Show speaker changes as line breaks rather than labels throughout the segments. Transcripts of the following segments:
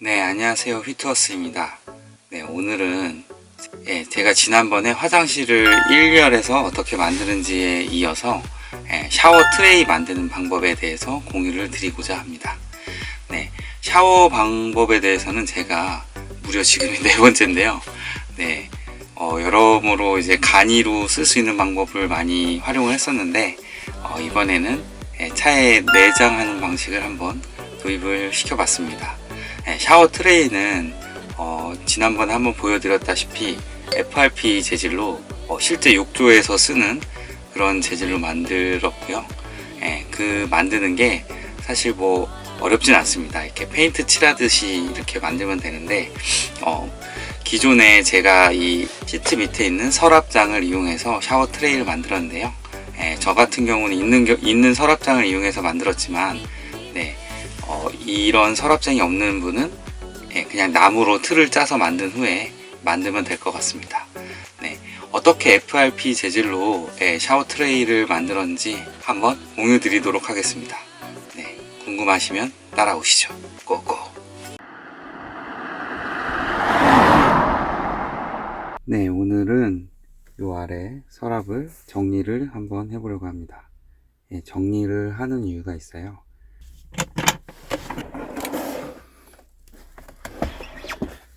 네, 안녕하세요. 휘트워스입니다. 네, 오늘은 제가 지난번에 화장실을 1열에서 어떻게 만드는지에 이어서 샤워 트레이 만드는 방법에 대해서 공유를 드리고자 합니다. 네, 샤워 방법에 대해서는 제가 무려 지금이 네 번째인데요. 네, 여러모로 이제 간이로 쓸 수 있는 방법을 많이 활용을 했었는데, 이번에는 차에 내장하는 방식을 한번 도입을 시켜봤습니다. 샤워 트레이는 지난번에 한번 보여드렸다시피 FRP 재질로 실제 욕조에서 쓰는 그런 재질로 만들었고요. 그 만드는 게 사실 뭐 어렵진 않습니다. 이렇게 페인트 칠하듯이 이렇게 만들면 되는데 기존에 제가 이 시트 밑에 있는 서랍장을 이용해서 샤워 트레이를 만들었는데요. 저 같은 경우는 있는 서랍장을 이용해서 만들었지만 이런 서랍장이 없는 분은 그냥 나무로 틀을 짜서 만든 후에 만들면 될 것 같습니다. 네, 어떻게 FRP 재질로 샤워 트레이를 만들었는지 한번 공유 드리도록 하겠습니다. 네, 궁금하시면 따라오시죠. 고고! 네, 오늘은 요 아래 서랍을 정리를 한번 해보려고 합니다. 정리를 하는 이유가 있어요.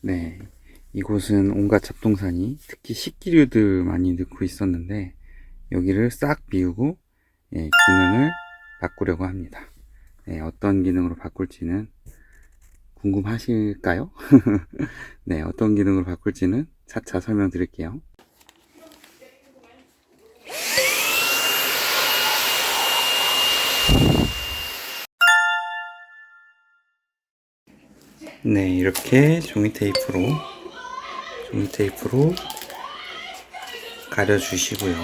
네, 이곳은 온갖 잡동사니, 특히 식기류들 많이 넣고 있었는데 여기를 싹 비우고 기능을 바꾸려고 합니다. 어떤 기능으로 바꿀지는 궁금하실까요? 네, 어떤 기능으로 바꿀지는 차차 설명드릴게요. 네, 이렇게 종이 테이프로 가려주시고요.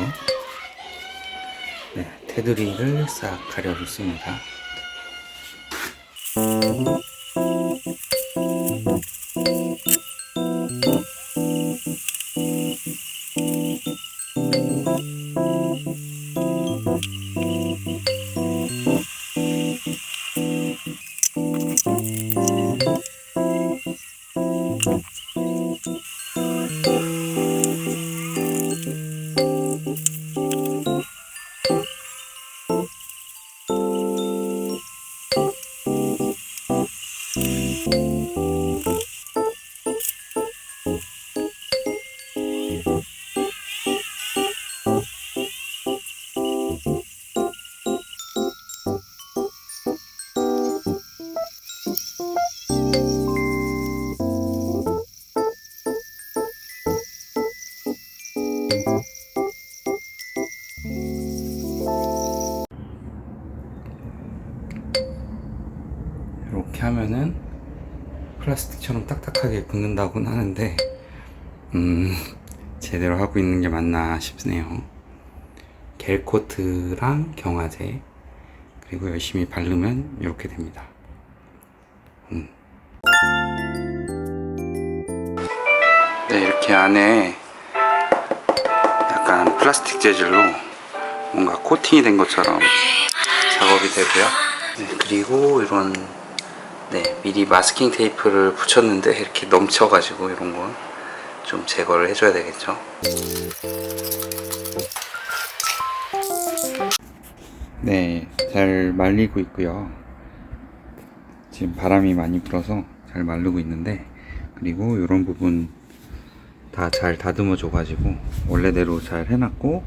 네, 테두리를 싹 가려줬습니다. 이렇게 하면은 플라스틱처럼 딱딱하게 굳는다고는 하는데 제대로 하고 있는 게 맞나 싶네요. 겔코트랑 경화제 그리고 열심히 바르면 이렇게 됩니다. 네, 이렇게 안에 약간 플라스틱 재질로 뭔가 코팅이 된 것처럼 작업이 되고요. 네, 그리고 이런 미리 마스킹 테이프를 붙였는데 이렇게 넘쳐가지고 이런 건 좀 제거를 해줘야 되겠죠. 네, 잘 말리고 있고요. 지금 바람이 많이 불어서 잘 마르고 있는데, 그리고 이런 부분 다 잘 다듬어 줘가지고 원래대로 잘 해놨고,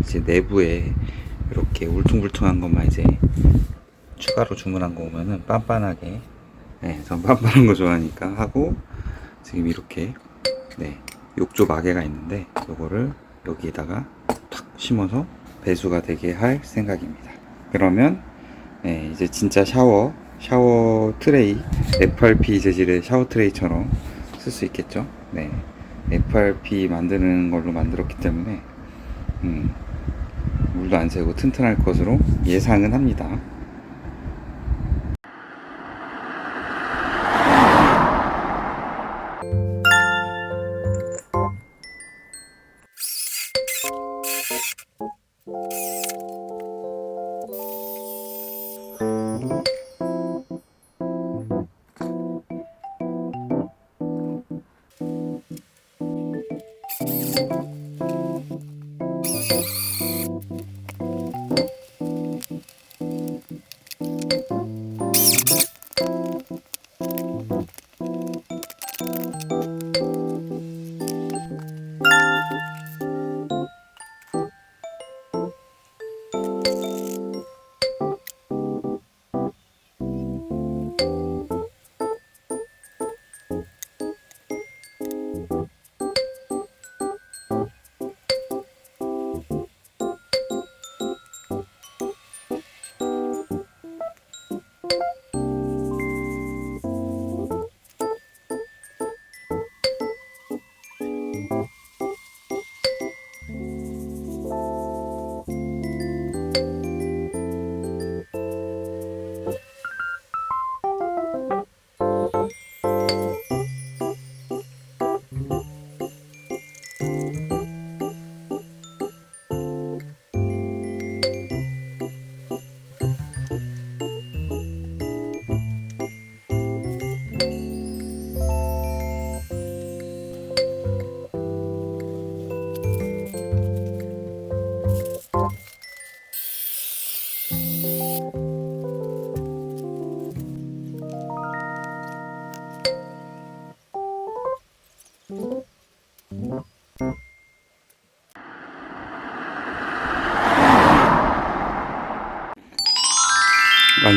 이제 내부에 이렇게 울퉁불퉁한 것만 이제 추가로 주문한 거 오면은 빤빤하게, 전 빤빤한 거 좋아하니까 하고, 지금 이렇게 욕조 마개가 있는데 요거를 여기에다가 탁 심어서 배수가 되게 할 생각입니다. 그러면 이제 진짜 샤워 트레이, FRP 재질의 샤워 트레이처럼 쓸 수 있겠죠. FRP 만드는 걸로 만들었기 때문에 물도 안 새고 튼튼할 것으로 예상은 합니다.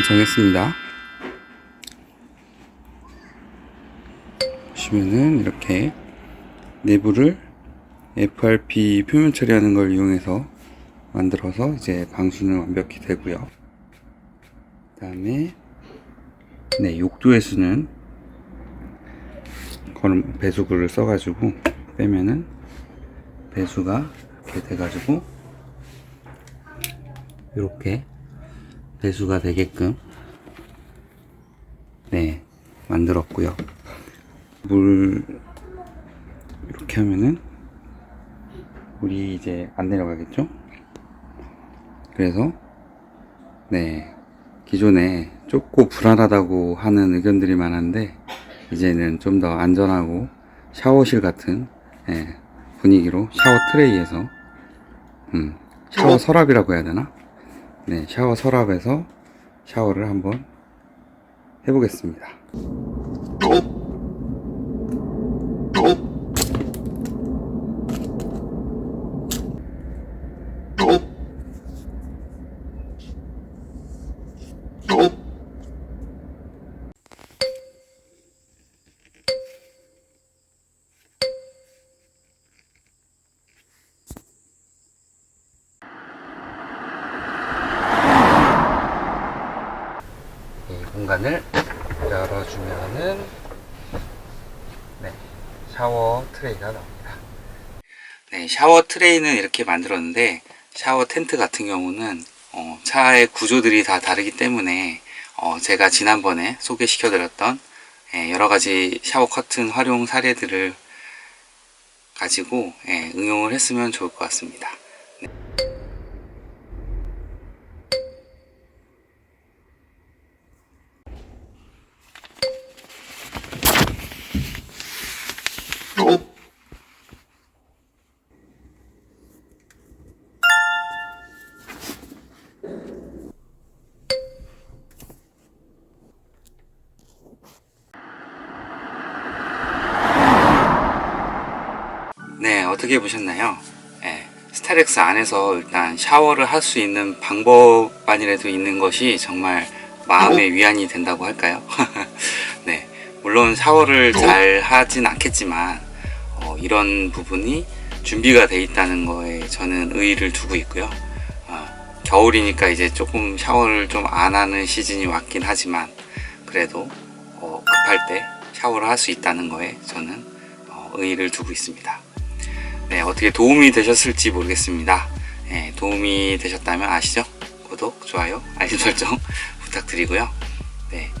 정했습니다. 보시면은 이렇게 내부를 FRP 표면 처리하는 걸 이용해서 만들어서 이제 방수는 완벽히 되고요. 그 다음에 네, 욕조에서는 배수구를 써가지고 빼면은 배수가 이렇게 돼가지고 이렇게 배수가 되게끔 네, 만들었고요. 물 이렇게 하면은 물이 이제 안 내려가겠죠? 그래서 네, 기존에 좁고 불안하다고 하는 의견들이 많은데 이제는 좀 더 안전하고 샤워실 같은 분위기로 샤워 트레이에서 샤워 서랍이라고 해야 되나? 네, 샤워 서랍에서 샤워를 한번 해보겠습니다. 이 공간을 열어주면은 네, 샤워 트레이가 나옵니다. 네, 샤워 트레이는 이렇게 만들었는데 샤워 텐트 같은 경우는 차의 구조들이 다 다르기 때문에 제가 지난번에 소개시켜 드렸던 여러가지 샤워 커튼 활용 사례들을 가지고 응용을 했으면 좋을 것 같습니다. 네. 네, 어떻게 보셨나요? 스타렉스 안에서 일단 샤워를 할 수 있는 방법만이라도 있는 것이 정말 마음의 위안이 된다고 할까요? 네, 물론 샤워를 잘 하진 않겠지만 이런 부분이 준비가 돼 있다는 거에 저는 의의를 두고 있고요. 겨울이니까 이제 조금 샤워를 좀 안 하는 시즌이 왔긴 하지만 그래도 급할 때 샤워를 할 수 있다는 거에 저는 의의를 두고 있습니다. 네, 어떻게 도움이 되셨을지 모르겠습니다. 도움이 되셨다면 아시죠? 구독, 좋아요, 알림 설정 부탁드리고요. 네,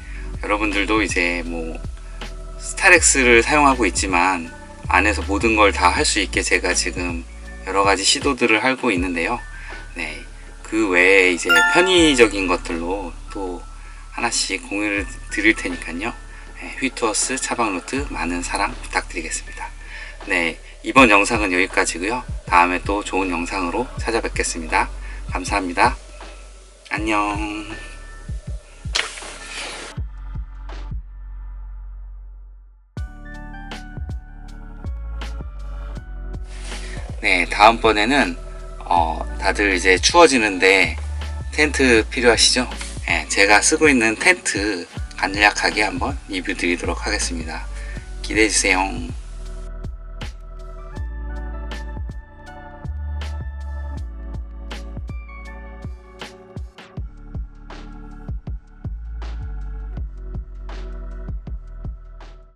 여러분들도 이제 뭐 스타렉스를 사용하고 있지만 안에서 모든 걸 다 할 수 있게 제가 지금 여러 가지 시도들을 하고 있는데요. 네, 그 외에 이제 편의적인 것들로 또 하나씩 공유를 드릴 테니까요. 휘투어스 차박루트 많은 사랑 부탁드리겠습니다. 네, 이번 영상은 여기까지고요. 다음에 또 좋은 영상으로 찾아뵙겠습니다. 감사합니다. 안녕. 네, 다음번에는 다들 이제 추워지는데 텐트 필요하시죠? 제가 쓰고 있는 텐트 간략하게 한번 리뷰 드리도록 하겠습니다. 기대해 주세요.